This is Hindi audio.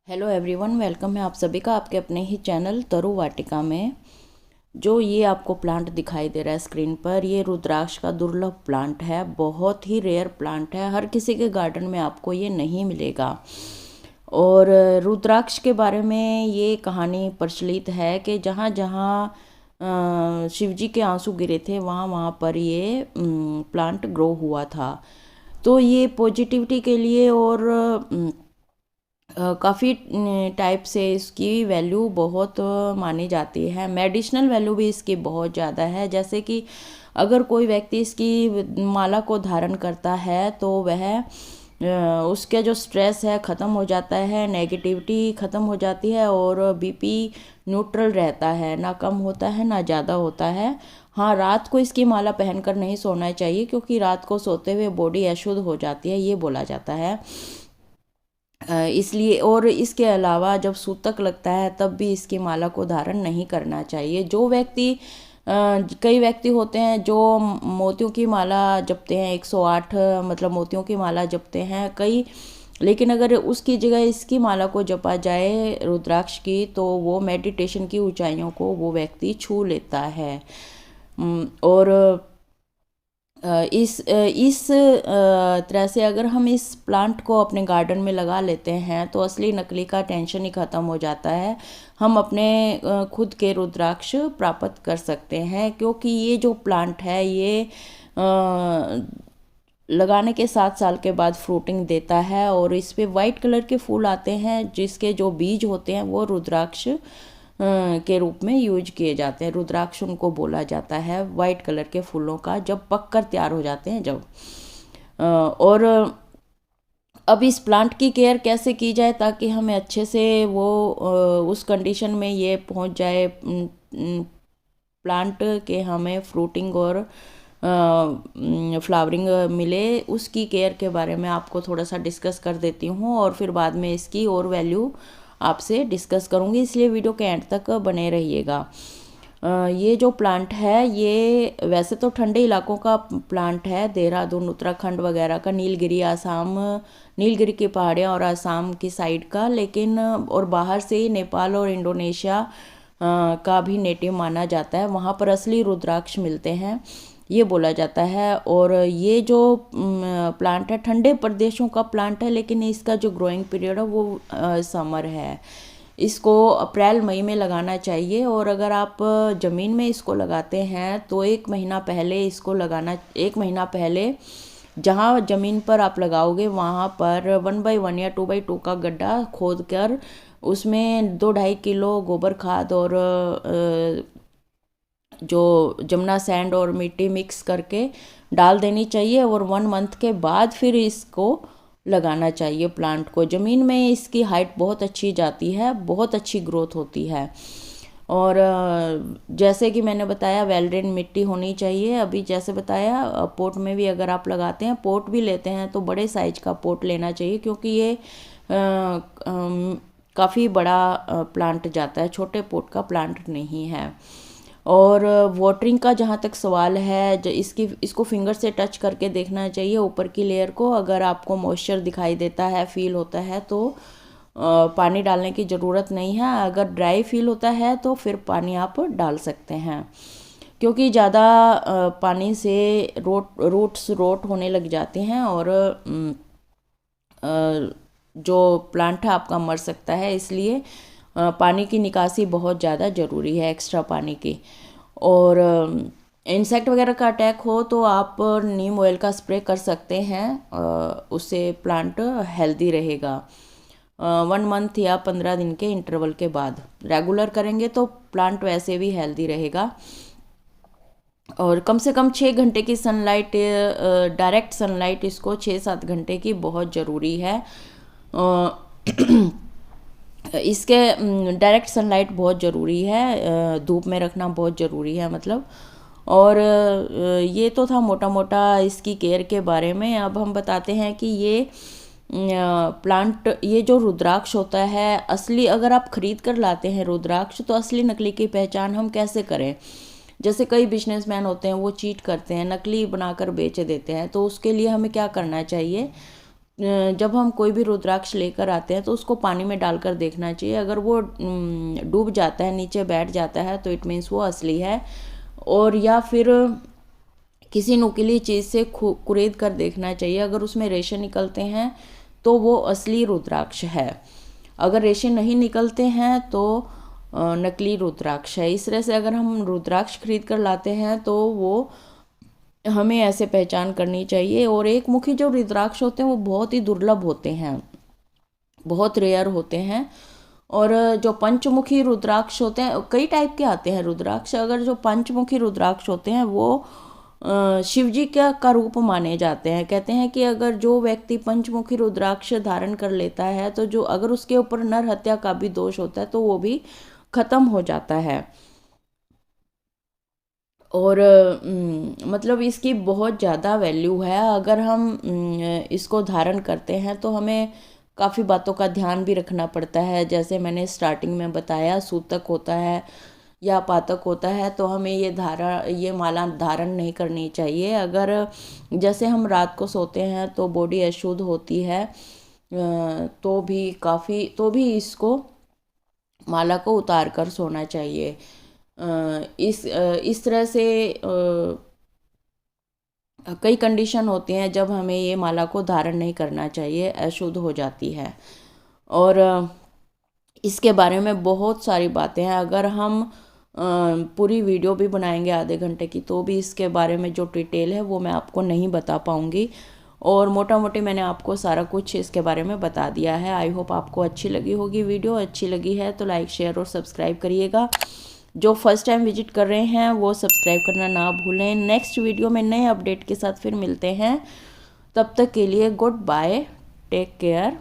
हेलो एवरीवन, वेलकम है आप सभी का आपके अपने ही चैनल तरु वाटिका में। जो ये आपको प्लांट दिखाई दे रहा है स्क्रीन पर, ये रुद्राक्ष का दुर्लभ प्लांट है। बहुत ही रेयर प्लांट है, हर किसी के गार्डन में आपको ये नहीं मिलेगा। और रुद्राक्ष के बारे में ये कहानी प्रचलित है कि जहाँ जहाँ शिव जी के आंसू गिरे थे वहाँ वहाँ पर ये प्लांट ग्रो हुआ था। तो ये पॉजिटिविटी के लिए और काफ़ी टाइप से इसकी वैल्यू बहुत मानी जाती है। मेडिसिनल वैल्यू भी इसकी बहुत ज़्यादा है। जैसे कि अगर कोई व्यक्ति इसकी माला को धारण करता है तो वह उसके जो स्ट्रेस है ख़त्म हो जाता है, नेगेटिविटी ख़त्म हो जाती है और बीपी न्यूट्रल रहता है, ना कम होता है ना ज़्यादा होता है। हाँ, रात को इसकी माला पहनकर नहीं सोना चाहिए, क्योंकि रात को सोते हुए बॉडी अशुद्ध हो जाती है, ये बोला जाता है। इसलिए और इसके अलावा जब सूतक लगता है तब भी इसकी माला को धारण नहीं करना चाहिए। जो व्यक्ति कई व्यक्ति होते हैं जो मोतियों की माला जपते हैं, 108 मतलब मोतियों की माला जपते हैं कई, लेकिन अगर उसकी जगह इसकी माला को जपा जाए रुद्राक्ष की, तो वो मेडिटेशन की ऊंचाइयों को वो व्यक्ति छू लेता है। और इस तरह से अगर हम इस प्लांट को अपने गार्डन में लगा लेते हैं तो असली नकली का टेंशन ही ख़त्म हो जाता है। हम अपने खुद के रुद्राक्ष प्राप्त कर सकते हैं, क्योंकि ये जो प्लांट है ये लगाने के 7 साल के बाद फ्रूटिंग देता है और इस पे वाइट कलर के फूल आते हैं, जिसके जो बीज होते हैं वो रुद्राक्ष के रूप में यूज किए जाते हैं। रुद्राक्ष उनको बोला जाता है, वाइट कलर के फूलों का, जब पककर तैयार हो जाते हैं जब। और अब इस प्लांट की केयर कैसे की जाए ताकि हमें अच्छे से वो उस कंडीशन में ये पहुंच जाए प्लांट के हमें फ्रूटिंग और फ्लावरिंग मिले, उसकी केयर के बारे में आपको थोड़ा सा डिस्कस कर देती हूँ और फिर बाद में इसकी और वैल्यू आपसे डिस्कस करूँगी, इसलिए वीडियो के एंड तक बने रहिएगा। ये जो प्लांट है ये वैसे तो ठंडे इलाकों का प्लांट है, देहरादून उत्तराखंड वगैरह का, नीलगिरी आसाम, नीलगिरी की पहाड़ियाँ और आसाम की साइड का, लेकिन और बाहर से ही नेपाल और इंडोनेशिया का भी नेटिव माना जाता है, वहाँ पर असली रुद्राक्ष मिलते हैं, ये बोला जाता है। और ये जो प्लांट है ठंडे प्रदेशों का प्लांट है, लेकिन इसका जो ग्रोइंग पीरियड है वो समर है। इसको अप्रैल मई में लगाना चाहिए और अगर आप ज़मीन में इसको लगाते हैं तो 1 महीना पहले इसको लगाना, 1 महीना पहले जहाँ ज़मीन पर आप लगाओगे वहाँ पर 1x1 या 2x2 का गड्ढा खोद कर उसमें 2-2.5 किलो गोबर खाद और जो जमुना सैंड और मिट्टी मिक्स करके डाल देनी चाहिए और 1 मंथ के बाद फिर इसको लगाना चाहिए प्लांट को। ज़मीन में इसकी हाइट बहुत अच्छी जाती है, बहुत अच्छी ग्रोथ होती है। और जैसे कि मैंने बताया वेल ड्रेन मिट्टी होनी चाहिए। अभी जैसे बताया पोट में भी अगर आप लगाते हैं, पोट भी लेते हैं तो बड़े साइज का पोट लेना चाहिए, क्योंकि ये काफ़ी बड़ा प्लांट जाता है, छोटे पोट का प्लांट नहीं है। और वाटरिंग का जहाँ तक सवाल है, जो इसको फिंगर से टच करके देखना चाहिए ऊपर की लेयर को। अगर आपको मॉइस्चर दिखाई देता है, फील होता है, तो पानी डालने की ज़रूरत नहीं है। अगर ड्राई फील होता है तो फिर पानी आप डाल सकते हैं, क्योंकि ज़्यादा पानी से रूट्स रोट होने लग जाते हैं और जो प्लांट है आपका मर सकता है। इसलिए पानी की निकासी बहुत ज़्यादा ज़रूरी है, एक्स्ट्रा पानी की। और इंसेक्ट वगैरह का अटैक हो तो आप नीम ऑयल का स्प्रे कर सकते हैं, उससे प्लांट हेल्दी रहेगा। 1 मंथ या 15 दिन के इंटरवल के बाद रेगुलर करेंगे तो प्लांट वैसे भी हेल्दी रहेगा। और कम से कम 6 घंटे की सनलाइट, डायरेक्ट सनलाइट इसको 6-7 घंटे की बहुत ज़रूरी है। इसके डायरेक्ट सनलाइट बहुत ज़रूरी है, धूप में रखना बहुत ज़रूरी है मतलब। और ये तो था मोटा मोटा इसकी केयर के बारे में। अब हम बताते हैं कि ये प्लांट, ये जो रुद्राक्ष होता है असली, अगर आप खरीद कर लाते हैं रुद्राक्ष तो असली नकली की पहचान हम कैसे करें। जैसे कई बिजनेसमैन होते हैं वो चीट करते हैं, नकली बनाकर बेच देते हैं, तो उसके लिए हमें क्या करना चाहिए। जब हम कोई भी रुद्राक्ष लेकर आते हैं तो उसको पानी में डालकर देखना चाहिए। अगर वो डूब जाता है, नीचे बैठ जाता है, तो इट मीन्स वो असली है। और या फिर किसी नुकीली चीज़ से कुरेद कर देखना चाहिए। अगर उसमें रेशे निकलते हैं तो वो असली रुद्राक्ष है। अगर रेशे नहीं निकलते हैं तो नकली रुद्राक्ष है। इस तरह से अगर हम रुद्राक्ष खरीद कर लाते हैं तो वो हमें ऐसे पहचान करनी चाहिए। और एक मुखी जो रुद्राक्ष होते हैं वो बहुत ही दुर्लभ होते हैं, बहुत रेयर होते हैं। और जो पंचमुखी रुद्राक्ष होते हैं, कई टाइप के आते हैं रुद्राक्ष। अगर जो पंचमुखी रुद्राक्ष होते हैं वो शिव जी का रूप माने जाते हैं। कहते हैं कि अगर जो व्यक्ति पंचमुखी रुद्राक्ष धारण कर लेता है तो जो अगर उसके ऊपर नर हत्या का भी दोष होता है तो वो भी खत्म हो जाता है। और मतलब इसकी बहुत ज़्यादा वैल्यू है। अगर हम इसको धारण करते हैं तो हमें काफ़ी बातों का ध्यान भी रखना पड़ता है। जैसे मैंने स्टार्टिंग में बताया, सूतक होता है या पातक होता है, तो हमें ये माला धारण नहीं करनी चाहिए। अगर जैसे हम रात को सोते हैं तो बॉडी अशुद्ध होती है, तो भी इसको माला को उतार कर सोना चाहिए। इस तरह से कई कंडीशन होती हैं जब हमें ये माला को धारण नहीं करना चाहिए, अशुद्ध हो जाती है। और इसके बारे में बहुत सारी बातें हैं। अगर हम पूरी वीडियो भी बनाएंगे आधे घंटे की तो भी इसके बारे में जो डिटेल है वो मैं आपको नहीं बता पाऊँगी। और मोटा मोटी मैंने आपको सारा कुछ इसके बारे में बता दिया है। आई होप आपको अच्छी लगी होगी वीडियो। अच्छी लगी है तो लाइक, शेयर और सब्सक्राइब करिएगा। जो फर्स्ट टाइम विजिट कर रहे हैं वो सब्सक्राइब करना ना भूलें। नेक्स्ट वीडियो में नए अपडेट के साथ फिर मिलते हैं। तब तक के लिए गुड बाय, टेक केयर।